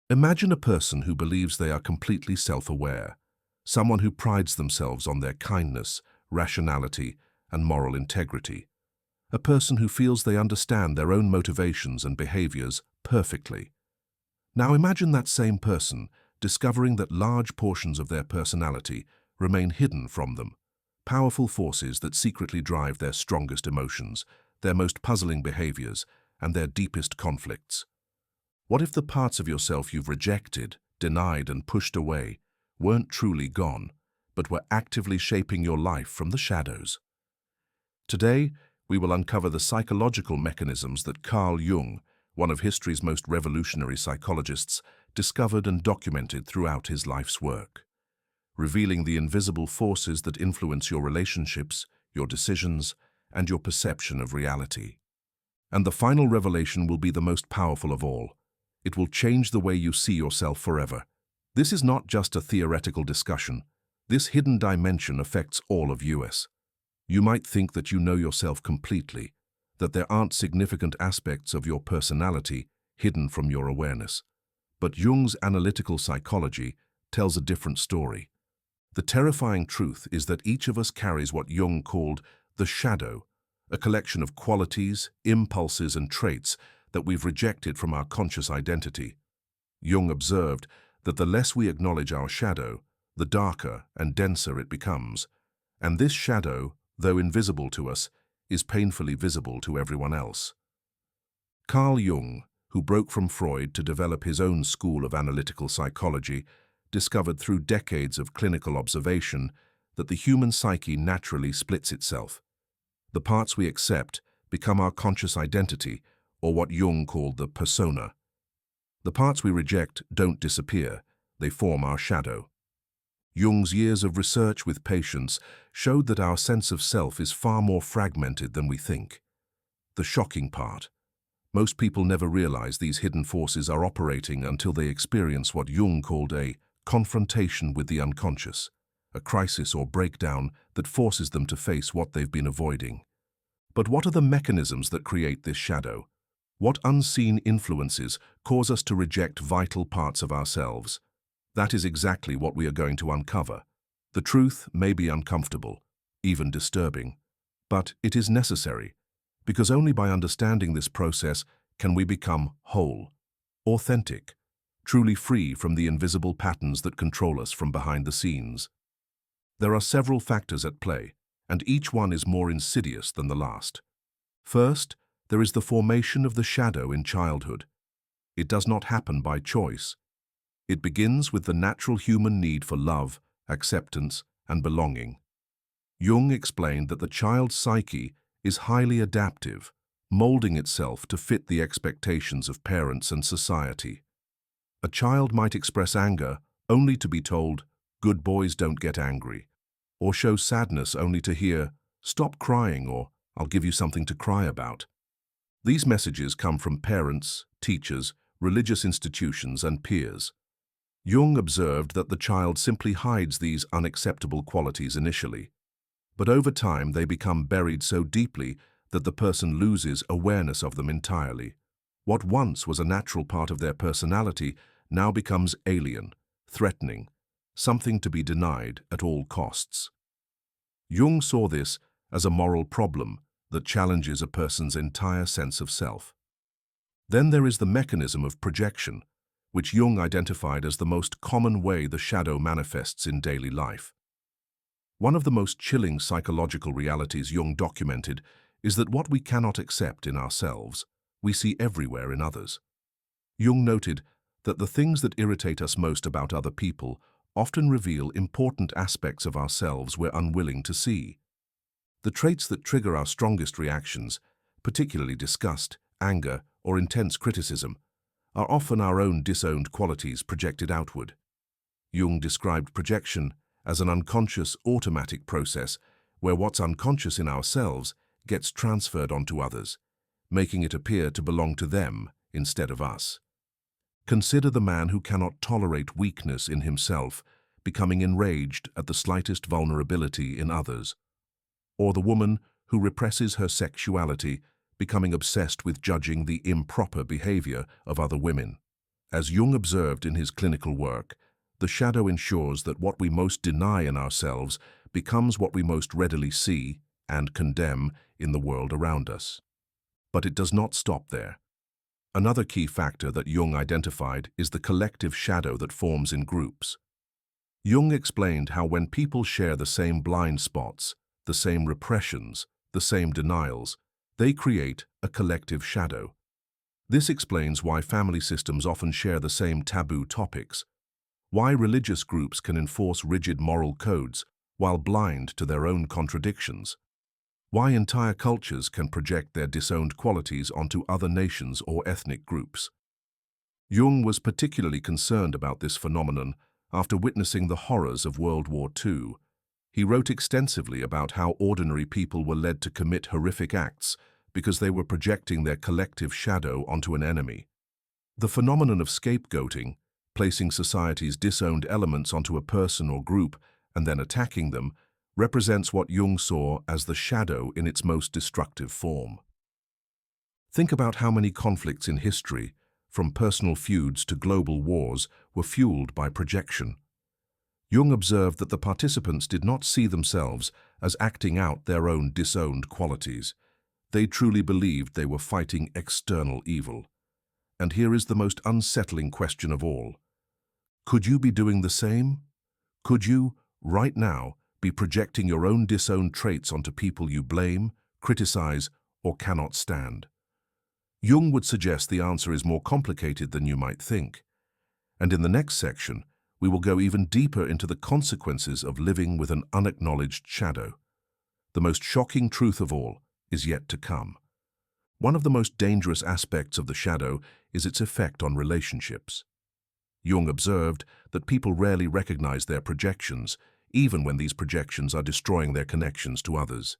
Imagine a person who believes they are completely self-aware, someone who prides themselves on their kindness, rationality, and moral integrity. A person who feels they understand their own motivations and behaviors perfectly. Now imagine that same person discovering that large portions of their personality remain hidden from them, powerful forces that secretly drive their strongest emotions, their most puzzling behaviors, and their deepest conflicts. What if the parts of yourself you've rejected, denied, and pushed away weren't truly gone, but were actively shaping your life from the shadows? Today, we will uncover the psychological mechanisms that Carl Jung, one of history's most revolutionary psychologists, discovered and documented throughout his life's work, revealing the invisible forces that influence your relationships, your decisions, and your perception of reality. And the final revelation will be the most powerful of all. It will change the way you see yourself forever. This is not just a theoretical discussion. This hidden dimension affects all of us. You might think that you know yourself completely, that there aren't significant aspects of your personality hidden from your awareness. But Jung's analytical psychology tells a different story. The terrifying truth is that each of us carries what Jung called the shadow, a collection of qualities, impulses, and traits that we've rejected from our conscious identity. Jung observed that the less we acknowledge our shadow, the darker and denser it becomes. And this shadow, though invisible to us, is painfully visible to everyone else. Carl Jung, who broke from Freud to develop his own school of analytical psychology, discovered through decades of clinical observation that the human psyche naturally splits itself. The parts we accept become our conscious identity, or what Jung called the persona. The parts we reject don't disappear, they form our shadow. Jung's years of research with patients showed that our sense of self is far more fragmented than we think. The shocking part: most people never realize these hidden forces are operating until they experience what Jung called a confrontation with the unconscious, a crisis or breakdown that forces them to face what they've been avoiding. But what are the mechanisms that create this shadow? What unseen influences cause us to reject vital parts of ourselves? That is exactly what we are going to uncover. The truth may be uncomfortable, even disturbing, but it is necessary, because only by understanding this process can we become whole, authentic, truly free from the invisible patterns that control us from behind the scenes. There are several factors at play, and each one is more insidious than the last. First, there is the formation of the shadow in childhood. It does not happen by choice. It begins with the natural human need for love, acceptance, and belonging. Jung explained that the child's psyche is highly adaptive, molding itself to fit the expectations of parents and society. A child might express anger only to be told, "Good boys don't get angry," or show sadness only to hear, "Stop crying," or "I'll give you something to cry about." These messages come from parents, teachers, religious institutions, and peers. Jung observed that the child simply hides these unacceptable qualities initially, but over time they become buried so deeply that the person loses awareness of them entirely. What once was a natural part of their personality now becomes alien, threatening, something to be denied at all costs. Jung saw this as a moral problem that challenges a person's entire sense of self. Then there is the mechanism of projection, which Jung identified as the most common way the shadow manifests in daily life. One of the most chilling psychological realities Jung documented is that what we cannot accept in ourselves, we see everywhere in others. Jung noted that the things that irritate us most about other people often reveal important aspects of ourselves we're unwilling to see. The traits that trigger our strongest reactions, particularly disgust, anger, or intense criticism, are often our own disowned qualities projected outward. Jung described projection as an unconscious, automatic process where what's unconscious in ourselves gets transferred onto others, making it appear to belong to them instead of us. Consider the man who cannot tolerate weakness in himself, becoming enraged at the slightest vulnerability in others, or the woman who represses her sexuality, becoming obsessed with judging the improper behavior of other women. As Jung observed in his clinical work, the shadow ensures that what we most deny in ourselves becomes what we most readily see and condemn in the world around us. But it does not stop there. Another key factor that Jung identified is the collective shadow that forms in groups. Jung explained how when people share the same blind spots, the same repressions, the same denials, they create a collective shadow. This explains why family systems often share the same taboo topics, why religious groups can enforce rigid moral codes while blind to their own contradictions, why entire cultures can project their disowned qualities onto other nations or ethnic groups. Jung was particularly concerned about this phenomenon after witnessing the horrors of World War II. He wrote extensively about how ordinary people were led to commit horrific acts because they were projecting their collective shadow onto an enemy. The phenomenon of scapegoating, placing society's disowned elements onto a person or group and then attacking them, represents what Jung saw as the shadow in its most destructive form. Think about how many conflicts in history, from personal feuds to global wars, were fueled by projection. Jung observed that the participants did not see themselves as acting out their own disowned qualities. They truly believed they were fighting external evil. And here is the most unsettling question of all. Could you be doing the same? Could you, right now, be projecting your own disowned traits onto people you blame, criticize, or cannot stand? Jung would suggest the answer is more complicated than you might think. And in the next section, we will go even deeper into the consequences of living with an unacknowledged shadow. The most shocking truth of all is yet to come. One of the most dangerous aspects of the shadow is its effect on relationships. Jung observed that people rarely recognize their projections, even when these projections are destroying their connections to others.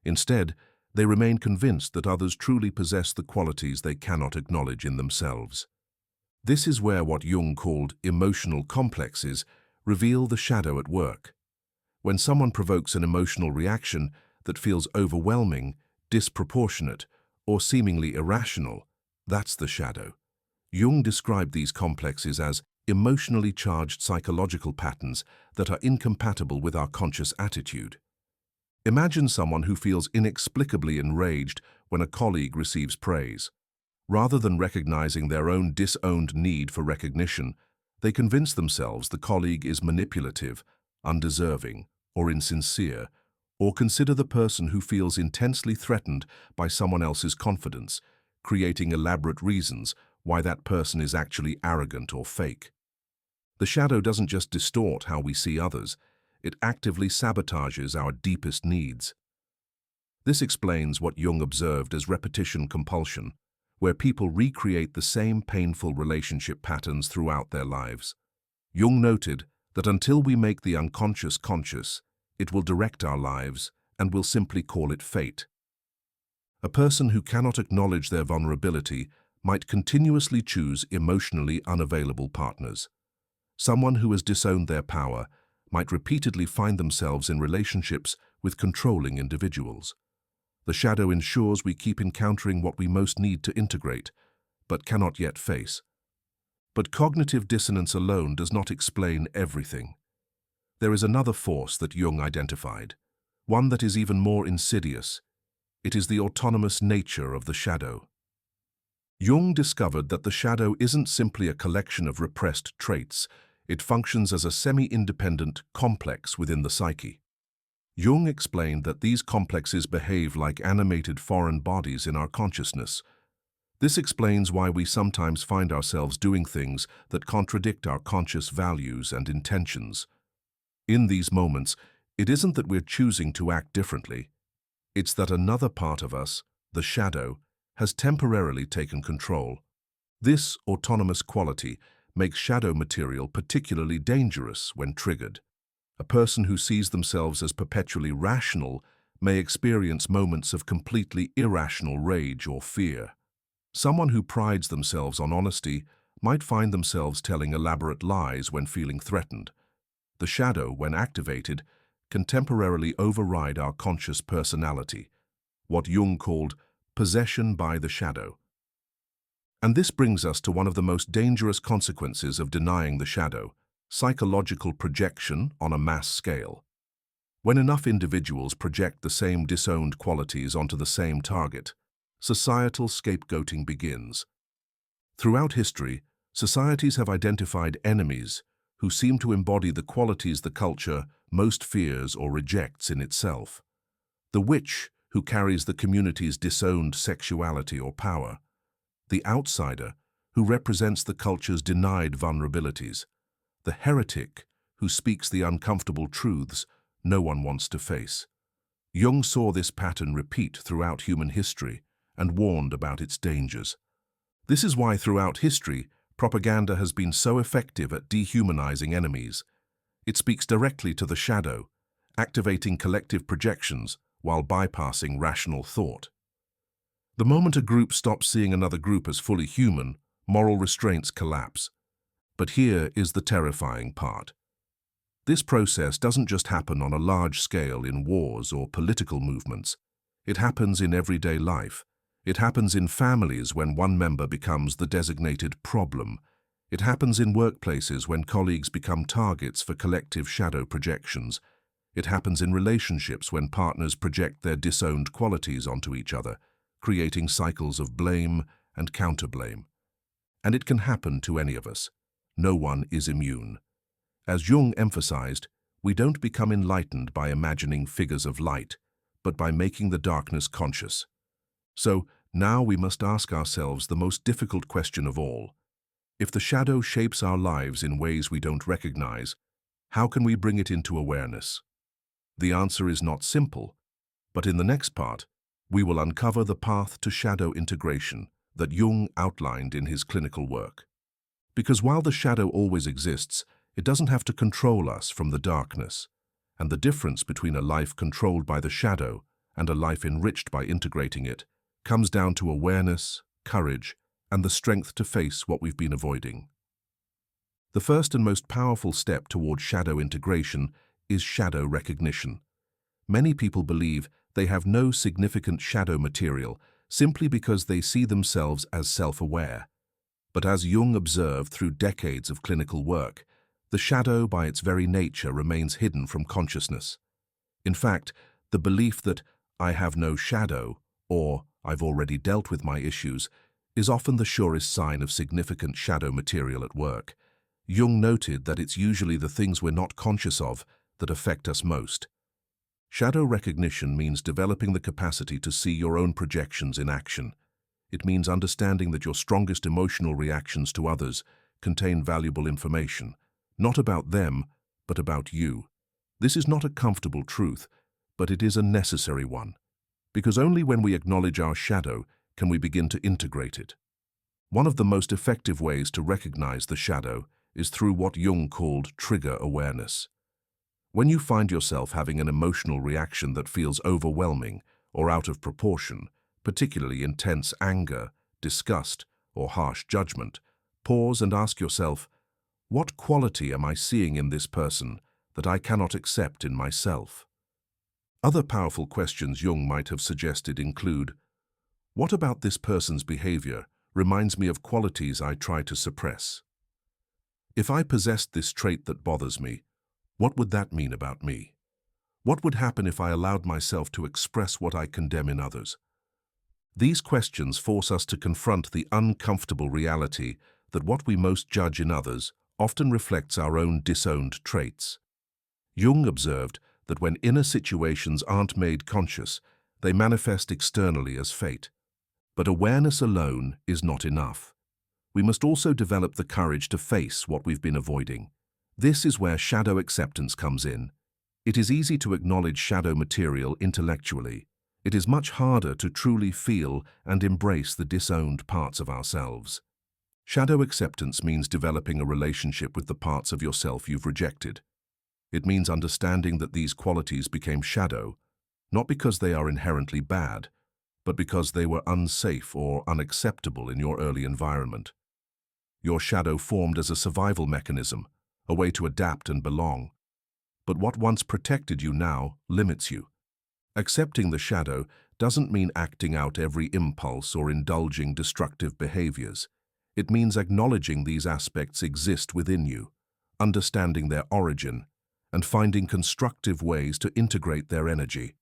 Instead, they remain convinced that others truly possess the qualities they cannot acknowledge in themselves. This is where what Jung called emotional complexes reveal the shadow at work. When someone provokes an emotional reaction that feels overwhelming, disproportionate, or seemingly irrational, that's the shadow. Jung described these complexes as emotionally charged psychological patterns that are incompatible with our conscious attitude. Imagine someone who feels inexplicably enraged when a colleague receives praise. Rather than recognizing their own disowned need for recognition, they convince themselves the colleague is manipulative, undeserving, or insincere, or consider the person who feels intensely threatened by someone else's confidence, creating elaborate reasons why that person is actually arrogant or fake. The shadow doesn't just distort how we see others, it actively sabotages our deepest needs. This explains what Jung observed as repetition compulsion, where people recreate the same painful relationship patterns throughout their lives. Jung noted that until we make the unconscious conscious, it will direct our lives and we'll simply call it fate. A person who cannot acknowledge their vulnerability might continuously choose emotionally unavailable partners. Someone who has disowned their power might repeatedly find themselves in relationships with controlling individuals. The shadow ensures we keep encountering what we most need to integrate, but cannot yet face. But cognitive dissonance alone does not explain everything. There is another force that Jung identified, one that is even more insidious. It is the autonomous nature of the shadow. Jung discovered that the shadow isn't simply a collection of repressed traits, it functions as a semi-independent complex within the psyche. Jung explained that these complexes behave like animated foreign bodies in our consciousness. This explains why we sometimes find ourselves doing things that contradict our conscious values and intentions. In these moments, it isn't that we're choosing to act differently. It's that another part of us, the shadow, has temporarily taken control. This autonomous quality makes shadow material particularly dangerous when triggered. A person who sees themselves as perpetually rational may experience moments of completely irrational rage or fear. Someone who prides themselves on honesty might find themselves telling elaborate lies when feeling threatened. The shadow, when activated, can temporarily override our conscious personality, what Jung called possession by the shadow. And this brings us to one of the most dangerous consequences of denying the shadow: psychological projection on a mass scale. When enough individuals project the same disowned qualities onto the same target, societal scapegoating begins. Throughout history, societies have identified enemies who seem to embody the qualities the culture most fears or rejects in itself. The witch, who carries the community's disowned sexuality or power. The outsider, who represents the culture's denied vulnerabilities. The heretic, who speaks the uncomfortable truths no one wants to face. Jung saw this pattern repeat throughout human history and warned about its dangers. This is why throughout history, propaganda has been so effective at dehumanizing enemies. It speaks directly to the shadow, activating collective projections while bypassing rational thought. The moment a group stops seeing another group as fully human, moral restraints collapse. But here is the terrifying part. This process doesn't just happen on a large scale in wars or political movements. It happens in everyday life. It happens in families when one member becomes the designated problem. It happens in workplaces when colleagues become targets for collective shadow projections. It happens in relationships when partners project their disowned qualities onto each other, creating cycles of blame and counterblame. And it can happen to any of us. No one is immune. As Jung emphasized, we don't become enlightened by imagining figures of light, but by making the darkness conscious. So now we must ask ourselves the most difficult question of all. If the shadow shapes our lives in ways we don't recognize, how can we bring it into awareness? The answer is not simple, but in the next part, we will uncover the path to shadow integration that Jung outlined in his clinical work. Because while the shadow always exists, it doesn't have to control us from the darkness. And the difference between a life controlled by the shadow and a life enriched by integrating it comes down to awareness, courage, and the strength to face what we've been avoiding. The first and most powerful step toward shadow integration is shadow recognition. Many people believe they have no significant shadow material simply because they see themselves as self-aware. But as Jung observed through decades of clinical work, the shadow by its very nature remains hidden from consciousness. In fact, the belief that I have no shadow, or I've already dealt with my issues, is often the surest sign of significant shadow material at work. Jung noted that it's usually the things we're not conscious of that affect us most. Shadow recognition means developing the capacity to see your own projections in action. It means understanding that your strongest emotional reactions to others contain valuable information, not about them, but about you. This is not a comfortable truth, but it is a necessary one, because only when we acknowledge our shadow can we begin to integrate it. One of the most effective ways to recognize the shadow is through what Jung called trigger awareness. When you find yourself having an emotional reaction that feels overwhelming or out of proportion, particularly intense anger, disgust, or harsh judgment, pause and ask yourself, what quality am I seeing in this person that I cannot accept in myself? Other powerful questions Jung might have suggested include, what about this person's behavior reminds me of qualities I try to suppress? If I possessed this trait that bothers me, what would that mean about me? What would happen if I allowed myself to express what I condemn in others? These questions force us to confront the uncomfortable reality that what we most judge in others often reflects our own disowned traits. Jung observed that when inner situations aren't made conscious, they manifest externally as fate. But awareness alone is not enough. We must also develop the courage to face what we've been avoiding. This is where shadow acceptance comes in. It is easy to acknowledge shadow material intellectually. It is much harder to truly feel and embrace the disowned parts of ourselves. Shadow acceptance means developing a relationship with the parts of yourself you've rejected. It means understanding that these qualities became shadow, not because they are inherently bad, but because they were unsafe or unacceptable in your early environment. Your shadow formed as a survival mechanism, a way to adapt and belong. But what once protected you now limits you. Accepting the shadow doesn't mean acting out every impulse or indulging destructive behaviors. It means acknowledging these aspects exist within you, understanding their origin, and finding constructive ways to integrate their energy.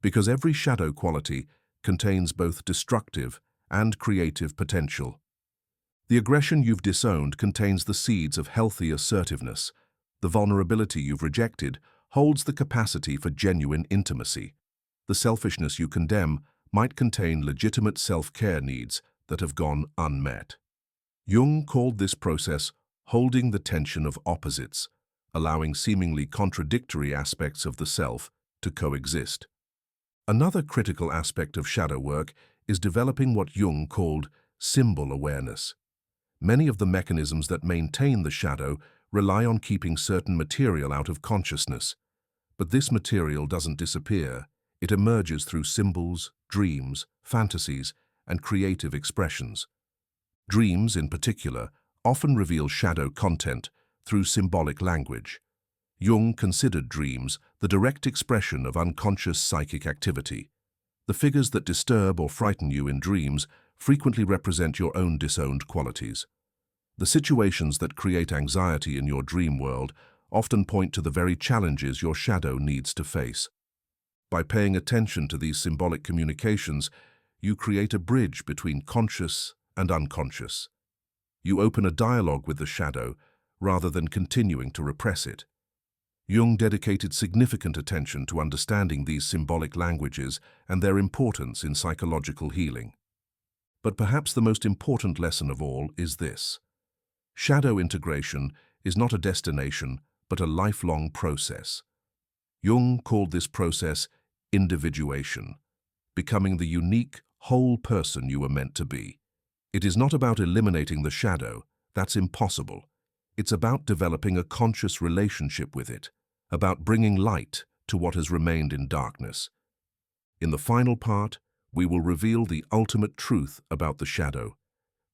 Because every shadow quality contains both destructive and creative potential. The aggression you've disowned contains the seeds of healthy assertiveness. The vulnerability you've rejected holds the capacity for genuine intimacy. The selfishness you condemn might contain legitimate self-care needs that have gone unmet. Jung called this process holding the tension of opposites, allowing seemingly contradictory aspects of the self to coexist. Another critical aspect of shadow work is developing what Jung called symbol awareness. Many of the mechanisms that maintain the shadow rely on keeping certain material out of consciousness. But this material doesn't disappear. It emerges through symbols, dreams, fantasies, and creative expressions. Dreams, in particular, often reveal shadow content through symbolic language. Jung considered dreams the direct expression of unconscious psychic activity. The figures that disturb or frighten you in dreams frequently represent your own disowned qualities. The situations that create anxiety in your dream world often point to the very challenges your shadow needs to face. By paying attention to these symbolic communications, you create a bridge between conscious and unconscious. You open a dialogue with the shadow rather than continuing to repress it. Jung dedicated significant attention to understanding these symbolic languages and their importance in psychological healing. But perhaps the most important lesson of all is this. Shadow integration is not a destination, but a lifelong process. Jung called this process individuation, becoming the unique, whole person you were meant to be. It is not about eliminating the shadow, that's impossible. It's about developing a conscious relationship with it, about bringing light to what has remained in darkness. In the final part, we will reveal the ultimate truth about the shadow.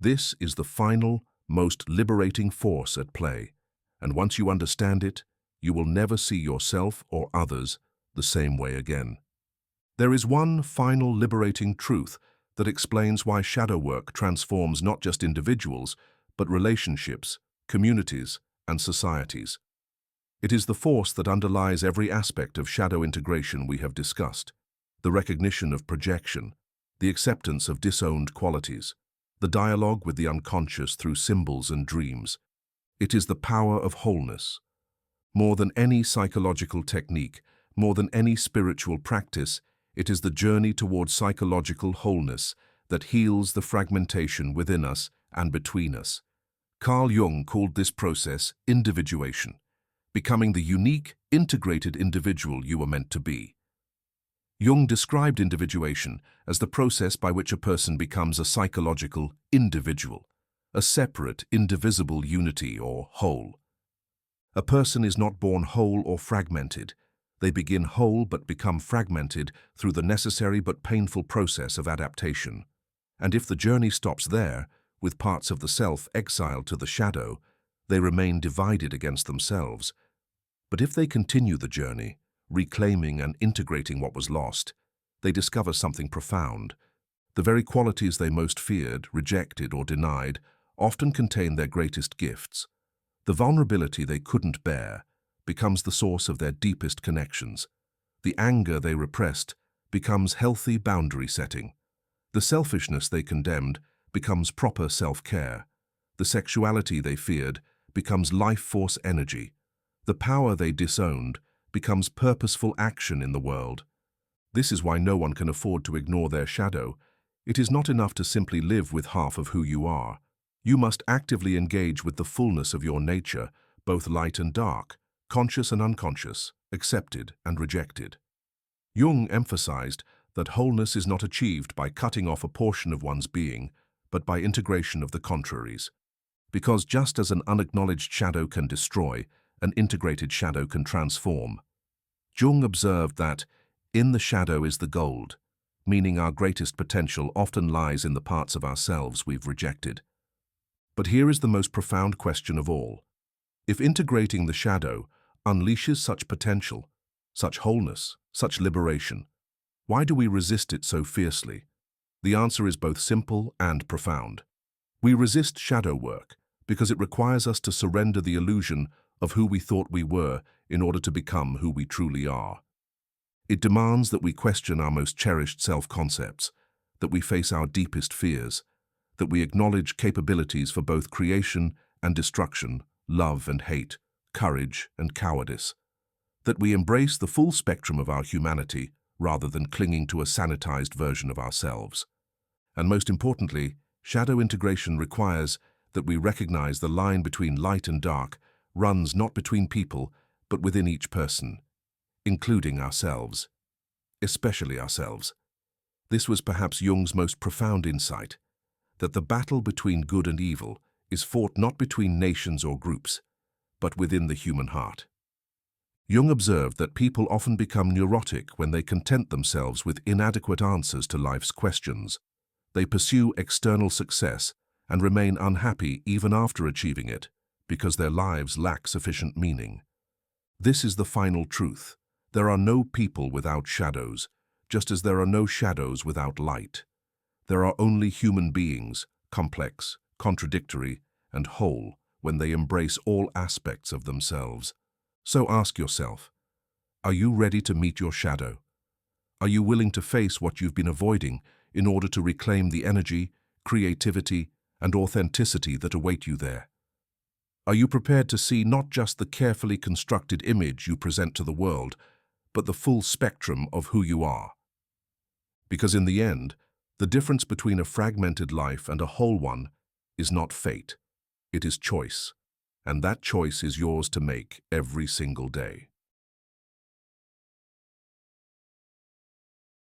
This is the final, most liberating force at play, and once you understand it, you will never see yourself or others the same way again. There is one final liberating truth that explains why shadow work transforms not just individuals, but relationships, communities, and societies. It is the force that underlies every aspect of shadow integration we have discussed, the recognition of projection, the acceptance of disowned qualities, the dialogue with the unconscious through symbols and dreams. It is the power of wholeness. More than any psychological technique, more than any spiritual practice, it is the journey towards psychological wholeness that heals the fragmentation within us and between us. Carl Jung called this process individuation, becoming the unique, integrated individual you were meant to be. Jung described individuation as the process by which a person becomes a psychological individual, a separate, indivisible unity or whole. A person is not born whole or fragmented. They begin whole but become fragmented through the necessary but painful process of adaptation. And if the journey stops there, with parts of the self exiled to the shadow, they remain divided against themselves. But if they continue the journey, reclaiming and integrating what was lost, they discover something profound. The very qualities they most feared, rejected, or denied often contain their greatest gifts. The vulnerability they couldn't bear becomes the source of their deepest connections. The anger they repressed becomes healthy boundary setting. The selfishness they condemned becomes proper self-care. The sexuality they feared becomes life force energy. The power they disowned becomes purposeful action in the world. This is why no one can afford to ignore their shadow. It is not enough to simply live with half of who you are. You must actively engage with the fullness of your nature, both light and dark, conscious and unconscious, accepted and rejected. Jung emphasized that wholeness is not achieved by cutting off a portion of one's being, but by integration of the contraries. Because just as an unacknowledged shadow can destroy, an integrated shadow can transform. Jung observed that, in the shadow is the gold, meaning our greatest potential often lies in the parts of ourselves we've rejected. But here is the most profound question of all. If integrating the shadow unleashes such potential, such wholeness, such liberation, Why do we resist it so fiercely? The answer is both simple and profound. We resist shadow work because it requires us to surrender the illusion of who we thought we were in order to become who we truly are. It demands that we question our most cherished self-concepts, that we face our deepest fears, that we acknowledge capabilities for both creation and destruction, love and hate, courage and cowardice, that we embrace the full spectrum of our humanity rather than clinging to a sanitized version of ourselves. And most importantly, shadow integration requires that we recognize the line between light and dark runs not between people, but within each person, including ourselves, especially ourselves. This was perhaps Jung's most profound insight, that the battle between good and evil is fought not between nations or groups, but within the human heart. Jung observed that people often become neurotic when they content themselves with inadequate answers to life's questions. They pursue external success and remain unhappy even after achieving it because their lives lack sufficient meaning. This is the final truth. There are no people without shadows, just as there are no shadows without light. There are only human beings, complex, contradictory, and whole when they embrace all aspects of themselves. So ask yourself, are you ready to meet your shadow? Are you willing to face what you've been avoiding in order to reclaim the energy, creativity, and authenticity that await you there? Are you prepared to see not just the carefully constructed image you present to the world, but the full spectrum of who you are? Because in the end, the difference between a fragmented life and a whole one is not fate, it is choice, and that choice is yours to make every single day.